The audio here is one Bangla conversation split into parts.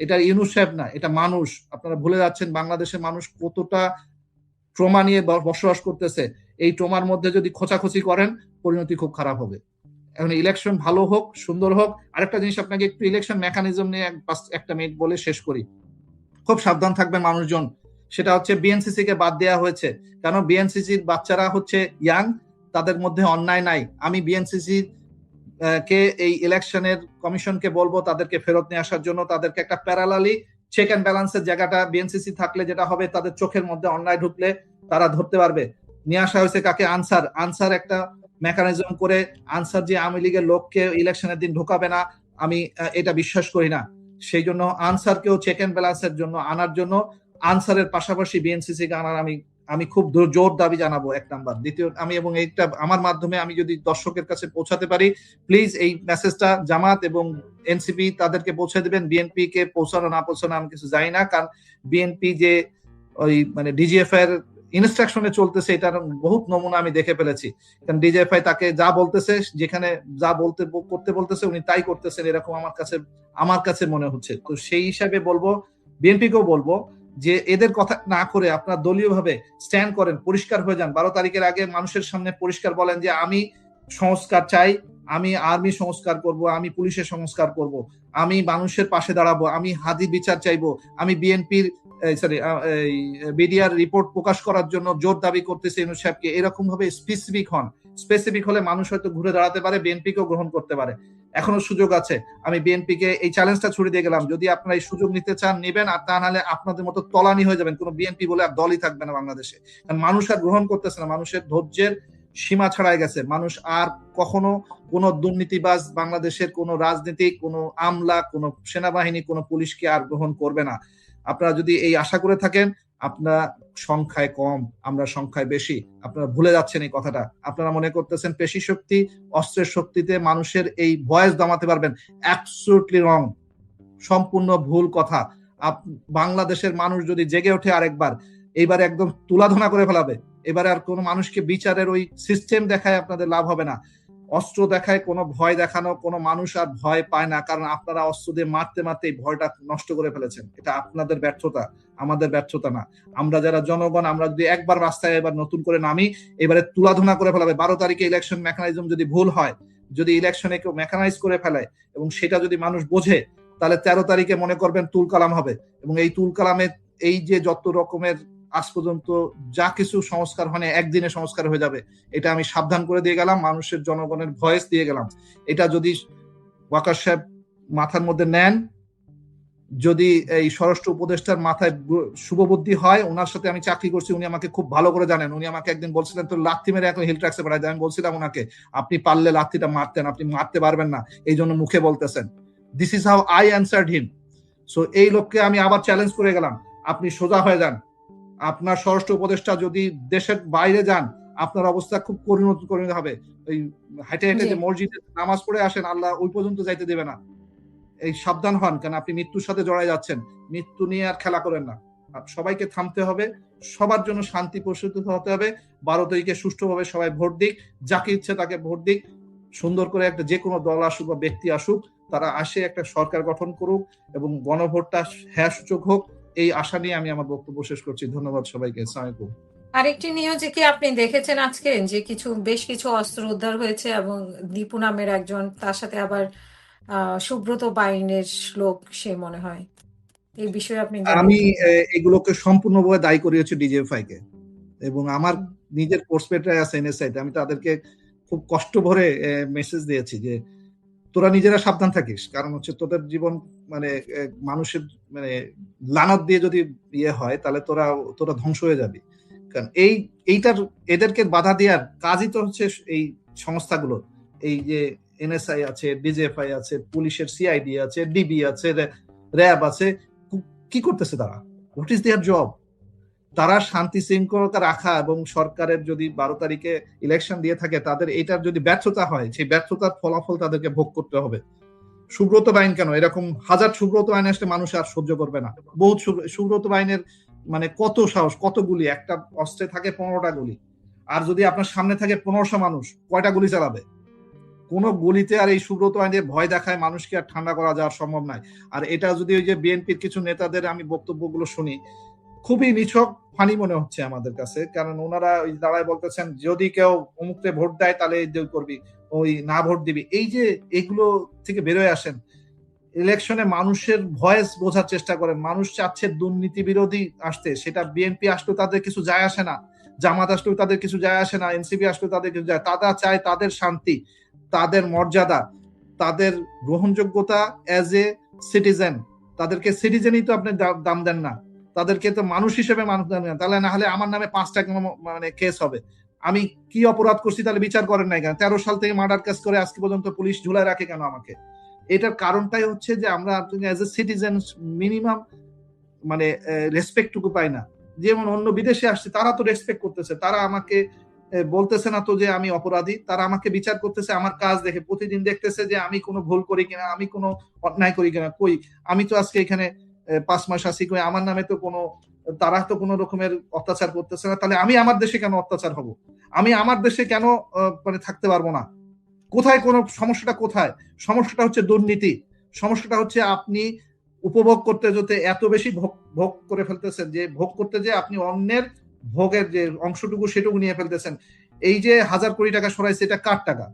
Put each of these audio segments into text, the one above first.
এটা ইউনূস সাহেব না, এটা মানুষ। আপনারা ভুলে যাচ্ছেন বাংলাদেশের মানুষ কতটা ট্রমা নিয়ে বসবাস করতেছে। এই ট্রমার মধ্যে যদি খোঁচাখুচি করেন, পরিণতি খুব খারাপ হবে। এখন ইলেকশন ভালো হোক, সুন্দর হোক। আরেকটা জিনিস আপনাকে একটু ইলেকশন মেকানিজম নিয়ে একটা মিনিট বলে শেষ করি। খুব সাবধান থাকবেন মানুষজন। সেটা হচ্ছে বিএনসিসি কে বাদ দেওয়া হয়েছে, কারণ বিএনসিসির বাচ্চারা হচ্ছে ইয়াং, তাদের মধ্যে অন্যায় নাই। আমি বিএনসিসি কে এই ইলেকশনের কমিশনকে বলবো তাদেরকে ফেরত নিয়ে আসার জন্য। তাদেরকে একটা প্যারালালি চেক অ্যান্ড ব্যালেন্সের জায়গাটা বিএনসিসি থাকলে যেটা হবে, তাদের চোখের মধ্যে অন্যায় ঢুকলে তারা ধরতে পারবে। নিয়ে আসা হয়েছে কাকে? আনসার একটা মেকানিজম করে আনসার যে আওয়ামী লীগের লোককে ইলেকশনের দিন ঢোকাবে না, আমি এটা বিশ্বাস করি না। সেই জন্য আনসারকেও চেক অ্যান্ড ব্যালেন্সের জন্য আনার জন্য আনসারের পাশাপাশি বিএনসিসি কে আনার আমি খুব জোর দাবি জানাবো, এক নাম্বার। দ্বিতীয়, আমি এবং এইটা আমার মাধ্যমে আমি যদি দর্শকের কাছে পৌঁছাতে পারি, প্লিজ এই মেসেজটা জামাত এবং এনসিপি তাদেরকে পৌঁছে দেবেন। বিএনপি কে পৌঁছানো না পৌঁছানো আমি কিছু জানি না, কারণ বিএনপি যে ওই মানে ডিজিএফআই এর ইনস্ট্রাকশনে চলতেছে, এটার বহুত নমুনা আমি দেখে ফেলেছি। কারণ ডিজিএফআই তাকে যা বলতেছে, যেখানে যা করতে বলতেছে উনি তাই করতেছেন, এরকম আমার কাছে মনে হচ্ছে। তো সেই হিসাবে বলবো, বিএনপিকেও বলবো যে এদের কথা না করে আপনারা দলীয় ভাবে স্ট্যান্ড করেন, পরিষ্কার হয়ে যান। 12 তারিখের আগে মানুষের সামনে পরিষ্কার বলেন যে আমি সংস্কার চাই, আমি আর্মি সংস্কার করব, আমি পুলিশের সংস্কার করব, আমি মানুষের পাশে দাঁড়াবো, আমি হাদি বিচার চাইবো, আমি বিএনপির বিডিআর রিপোর্ট প্রকাশ করার জন্য জোর দাবি করতেছি ইউনূস সাহেবকে। এরকম ভাবে স্পেসিফিক হন। স্পেসিফিক হলে মানুষ হয়তো ঘুরে দাঁড়াতে পারে, বিএনপিকেও গ্রহণ করতে পারে। এখনো সুযোগ আছে। আমি বিএনপিকে এই চ্যালেঞ্জটা ছুড়ে দিয়ে গেলাম, যদি আপনারা এই সুযোগ নিতে চান নেবেন, আর তা নাহলে আপনাদের মতো তলানি হয়ে যাবেন। কোনো বিএনপি বলে আর দলই থাকবে না বাংলাদেশে। কারণ মানুষ আর গ্রহণ করতেছে না, মানুষের ধৈর্যের সীমা ছাড়াই গেছে। মানুষ আর কখনো কোন দুর্নীতিবাজ, বাংলাদেশের কোন রাজনীতিক, কোন আমলা, কোন সেনাবাহিনী, কোন পুলিশকে আর গ্রহণ করবে না। আপনারা যদি এই আশা করে থাকেন, আপনারা সংখ্যায় কম, আমরা সংখ্যায় বেশি। আপনারা ভুলে যাচ্ছেন এই কথাটা। আপনারা মনে করতেছেন পেশি শক্তি, অস্ত্রের শক্তিতে মানুষের এই ভয়েস দমাতে পারবেন। অ্যাবসলিউটলি রং, সম্পূর্ণ ভুল কথা। বাংলাদেশের মানুষ যদি জেগে ওঠে আরেকবার, এইবারে একদম তুলাধনা করে ফেলাবে। এবারে আর কোনো মানুষকে বিচারের ওই সিস্টেম দেখায় আপনাদের লাভ হবে না। অস্ত্র দেখায় কোনো ভয় দেখানো, কোনো মানুষ আর ভয় পায় না, কারণ আপনারা অস্ত্র দিয়ে মারতে মারতে এই ভয়টা নষ্ট করে ফেলেছেন। এটা আপনাদের ব্যর্থতা, আমাদের ব্যর্থতা না। আমরা যারা জনগণ, আমরা যদি একবার রাস্তায় এবার নতুন করে নামি, এবারে তুলাধনা করে ফেলাবে। 12 তারিখে ইলেকশন মেকানিজম যদি ভুল হয়, যদি ইলেকশনে কেউ মেকানাইজ করে ফেলে এবং সেটা যদি মানুষ বোঝে, তাহলে 13 তারিখে মনে করবেন তুল কালাম হবে। এবং এই তুল কালামের এই যে যত রকমের আজ পর্যন্ত যা কিছু সংস্কার হয় একদিনে সংস্কার হয়ে যাবে, এটা আমি সাবধান করে দিয়ে গেলাম, মানুষের জনগণের ভয়েস দিয়ে গেলাম। এটা যদি ওয়াকার সাহেব মাথার মধ্যে নেন, যদি এই স্বরাষ্ট্র উপদেষ্টার মাথায় শুভবুদ্ধি হয়, ওনার সাথে আমি চাকরি করছি, উনি আমাকে খুব ভালো করে জানেন। উনি আমাকে একদিন বলছিলেন তো লাথি মেরে এখন হিল ট্র্যাক্সে পাঠাই দেয়। আমি বলছিলাম ওনাকে, আপনি পারলে লাথিটা মারতেন, আপনি মারতে পারবেন না, এই জন্য মুখে বলতেছেন। This is how I answered him. So এই লোককে আমি আবার চ্যালেঞ্জ করে গেলাম, আপনি সোজা হয়ে যান। আপনার স্বরাষ্ট্র উপদেষ্টা যদি দেশের বাইরে যান, আপনার অবস্থা খুব পরিণত হবে। ওই হাইটে হাইটে যে মসজিদে নামাজ পড়ে আসেন, আল্লাহ ওই পর্যন্ত যাইতে দেবে না। এই সাবধান হন, কারণ আপনি মৃত্যুর সাথে জড়াই যাচ্ছেন। মৃত্যু নিয়ে আর খেলা করেন না। সবাইকে থামতে হবে, সবার জন্য শান্তি প্রস্তুত হতে হবে। 12 তারিখে সুষ্ঠুভাবে সবাই ভোট দিক, যাকে ইচ্ছে তাকে ভোট দিক। সুন্দর করে একটা যে কোনো দল আসুক বা ব্যক্তি আসুক, তারা আসে একটা সরকার গঠন করুক এবং গণভোটটা হ্যাঁ সূচক হোক। এই আশা নিয়ে আমি আমার বক্তব্য শেষ করছি। ধন্যবাদ সবাইকে। আসসালামু আলাইকুম। আরেকটি নিউজে কি আপনি দেখেছেন আজকে যে বেশ কিছু অস্ত্র উদ্ধার হয়েছে এবং দীপু নামের একজন, তার সাথে আবার সুব্রত বাইনের লোক সে মনে হয়, এই বিষয়ে আপনি আমি এগুলোকে সম্পূর্ণভাবে দায়ী করিয়েছি ডিজিএফআই কে, এবং আমার নিজের পোস্টপেডে আছে এনএসআই, আমি তাদেরকে খুব কষ্ট ভরে মেসেজ দিয়েছি যে তোরা নিজেরা সাবধান থাকিস, কারণ হচ্ছে তোদের জীবন মানে মানুষের মানে লানত দিয়ে যদি ইয়ে হয়, তাহলে তোরা ধ্বংস হয়ে যাবি। কারণ এইটার এদেরকে বাধা দেওয়ার কাজই তো হচ্ছে এই সংস্থাগুলো। এই যে এনএসআই আছে, ডিজিএফআই আছে, পুলিশের সিআইডি আছে, ডিবি আছে, র্যাব আছে, কি করতেছে তারা? What is there job? তারা শান্তি শৃঙ্খলতা রাখা, এবং সরকারের যদি 12 তারিখে ইলেকশন দিয়ে থাকে, তাদের এটার যদি ব্যর্থতা হয়, সেই ব্যর্থতার ফলাফল তাদেরকে ভোগ করতে হবে। সুব্রত বাহিনী কেন, এরকম হাজার সুব্রত বাহিনী আসলে মানুষ আর সহ্য করবে না। বহুত সুব্রত বাহিনীর মানে কত সাহস, কত গুলি, একটা অস্ত্রে থাকে 15টা গুলি। আর যদি আপনার সামনে থাকে 1500 মানুষ, কয়টা গুলি চালাবে? কোন গলিতে আর এই সুব্রত আইনের ভয় দেখায় মানুষকে আর ঠান্ডা করা যাওয়া সম্ভব নয়। আর এটা যদি ওই যে বিএনপির কিছু নেতাদের আমি বক্তব্যগুলো শুনি, খুবই নিছক ফানি মনে হচ্ছে আমাদের কাছে। কারণ ওনারা ওই দাঁড়ায় বলতেছেন যদি কেউ অমুককে ভোট দেয় তাহলে এই করবি, ওই না ভোট দিবি। এই যে এগুলো থেকে বেরোয় আসেন, ইলেকশনে মানুষের ভয়েস বোঝার চেষ্টা করেন। মানুষ চাচ্ছে দুর্নীতি বিরোধী আসতে, সেটা বিএনপি আসলেও তাদের কিছু যায় আসে না, জামাত আসলেও তাদের কিছু যায় আসে না, এনসিপি আসলেও তাদের কিছু যায়। তারা চায় তাদের শান্তি, তাদের মর্যাদা, তাদের গ্রহণযোগ্যতা অ্যাজ এ সিটিজেন। তাদেরকে সিটিজেনই তো আপনি দাম দেন না, তাদেরকে তো মানুষ হিসেবে মানুষ দেন না। তাহলে না হলে আমার নামে 5টা মানে কেস হবে, আমি কি অপরাধ করছি তাহলে বিচার করেন নাই কেন? 13 সাল থেকে মার্ডার কেস করে আজকে পর্যন্ত পুলিশ ঝুলায় রাখে কেন আমাকে? এটার কারণটাই হচ্ছে যে আমরা অ্যাজ এ সিটিজেন মিনিমাম মানে রেসপেক্টটুকু পাই না। যেমন অন্য বিদেশে আসছে তারা তো রেসপেক্ট করতেছে, তারা আমাকে বলতেছে না তো যে আমি অপরাধী, তারা আমাকে বিচার করতেছে আমার কাজ দেখে, প্রতিদিন দেখতেছে যে আমি কোনো ভুল করি কিনা, আমি কোনো অন্যায় করি কিনা। কই আমি তো আজকে এখানে 5 মাস আছি, কই আমার নামে তো কোনো, তারা তো কোনো রকমের অত্যাচার করতেছে না। তাহলে আমি আমার দেশে কেন অত্যাচার হব? আমি আমার দেশে কেন মানে থাকতে পারবো না? কোথায় কোন সমস্যাটা? কোথায় সমস্যাটা? হচ্ছে দুর্নীতি। সমস্যাটা হচ্ছে আপনি উপভোগ করতে যেতে এত বেশি ভোগ করে ফেলতেছেন যে ভোগ করতে যে আপনি অন্যের ভোগের যে অংশটুকু সেটুকু নিয়ে ফেলতেছেন। এই যে 1000 কোটি টাকা সরাইছে, এটা কার টাকা?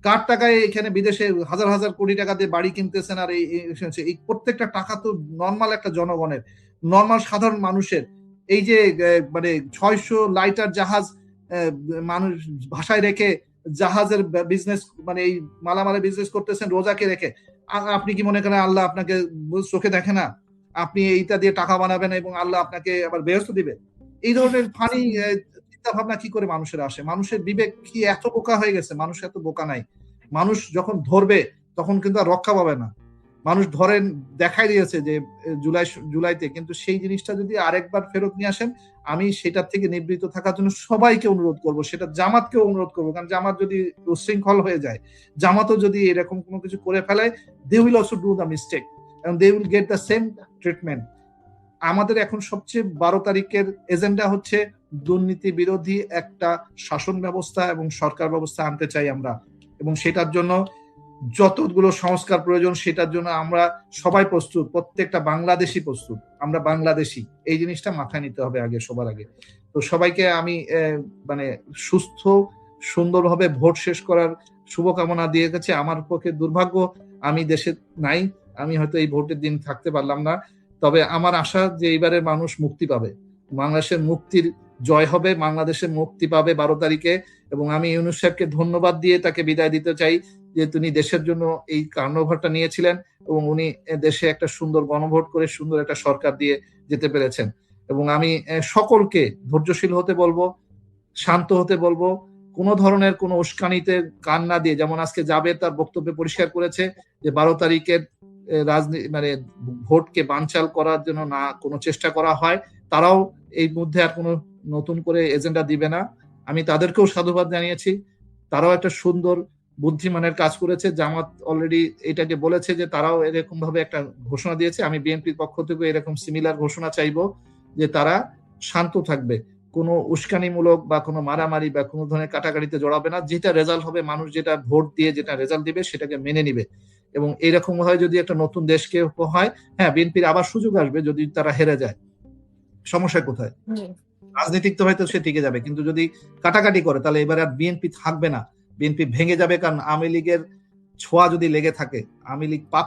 কার টাকায় এখানে বিদেশে হাজার হাজার কোটি টাকা দিয়ে বাড়ি কিনতেছেন? আর এই প্রত্যেকটা টাকা তো নর্মাল একটা জনগণের, নর্মাল সাধারণ মানুষের। এই যে মানে 600 লাইটার জাহাজ মানুষ ভাষায় রেখে জাহাজের বিজনেস, মানে এই মালামালের বিজনেস করতেছেন রোজাকে রেখে। আপনি কি মনে করেন আল্লাহ আপনাকে চোখে দেখে না? আপনি এইটা দিয়ে টাকা বানাবেন এবং আল্লাহ আপনাকে আবার বেহেশত দিবে? এই ধরনের ফানি চিন্তা ভাবনা কি করে মানুষের আসে? মানুষের বিবেক কি এত বোকা হয়ে গেছে? মানুষ এত বোকা নাই। মানুষ যখন ধরবে তখন কিন্তু আর রক্ষা পাবে না। মানুষ ধরেন দেখাই দিয়েছে যে জুলাইতে, কিন্তু সেই জিনিসটা যদি আরেকবার ফেরত নিয়ে আসেন, আমি সেটার থেকে নিবৃত্ত থাকার জন্য সবাইকে অনুরোধ করব। সেটা জামাতকেও অনুরোধ করবো, কারণ জামাত যদি উচ্ছৃঙ্খল হয়ে যায়, জামাতও যদি এরকম কোনো কিছু করে ফেলায়, they will also do the mistake and they will get the same treatment. আমাদের এখন সবচেয়ে 12 তারিখের এজেন্ডা হচ্ছে দুর্নীতি বিরোধী একটা শাসন ব্যবস্থা এবং সরকার ব্যবস্থা আনতে চাই আমরা, এবং সেটার জন্য যতগুলো সংস্কার প্রয়োজন সেটার জন্য আমরা সবাই প্রস্তুত, প্রত্যেকটা বাংলাদেশি প্রস্তুত। আমরা বাংলাদেশি, এই জিনিসটা মাথায় নিতে হবে আগে, সবার আগে। তো সবাইকে আমি মানে সুস্থ সুন্দরভাবে ভোট শেষ করার শুভকামনা দিয়ে গেছে। আমার পক্ষে দুর্ভাগ্য আমি দেশে নাই, আমি হয়তো এই ভোটের দিন থাকতে পারলাম না। তবে আমার আশা যে এইবারের মানুষ মুক্তি পাবে, বাংলাদেশের মুক্তির জয় হবে, বাংলাদেশের মুক্তি পাবে 12 তারিখে। এবং আমি ইউনূস সাহেবকে ধন্যবাদ দিয়ে তাকে বিদায় দিতে চাই যে তিনি দেশের জন্য এই কার্যভারটা নিয়েছিলেন এবং উনি দেশে একটা সুন্দর গণভোট করে সুন্দর একটা সরকার দিয়ে যেতে পেরেছেন। এবং আমি সকলকে ধৈর্যশীল হতে বলবো, শান্ত হতে বলবো, কোনো ধরনের কোনো উস্কানিতে কান না দিয়ে, যেমন আজকে জাবের তার বক্তব্যে পরিষ্কার করেছে যে 12 তারিখের রাজনীতি মানে ভোটকে বানচাল করার জন্য না কোনো চেষ্টা করা হয়, তারাও এই মধ্যে আর কোনো নতুন করে এজেন্ডা দিবে না। আমি তাদেরকেও সাধুবাদ জানিয়েছি, তারাও একটা সুন্দর বুদ্ধিমানের কাজ করেছে। জামাত অলরেডি এটাকে বলেছে যে তারাও এরকম ভাবে একটা ঘোষণা দিয়েছে। আমি বিএনপির পক্ষ থেকে এরকম সিমিলার ঘোষণা চাইবো যে তারা শান্ত থাকবে, কোনো উস্কানিমূলক বা কোনো মারামারি বা কোনো ধরনের কাটাকাটিতে জড়াবে না। যেটা রেজাল্ট হবে, মানুষ যেটা ভোট দিয়ে যেটা রেজাল্ট দিবে সেটাকে মেনে নিবে। এবং এইরকম হয় যদি একটা নতুন দেশকে হয়, হ্যাঁ বিএনপির আবার সুযোগ আসবে যদি তারা হেরে যায়। সমস্যা কোথায়? রাজনীতিক তো হয়তো সে টিকে যাবে, কিন্তু যদি কাটাকাটি করে তাহলে এবার আর বিএনপি থাকবে না, বিএনপি ভেঙে যাবে। কারণ আওয়ামী লীগের ছোঁয়া যদি লেগে থাকে, আওয়ামী লীগ পাপ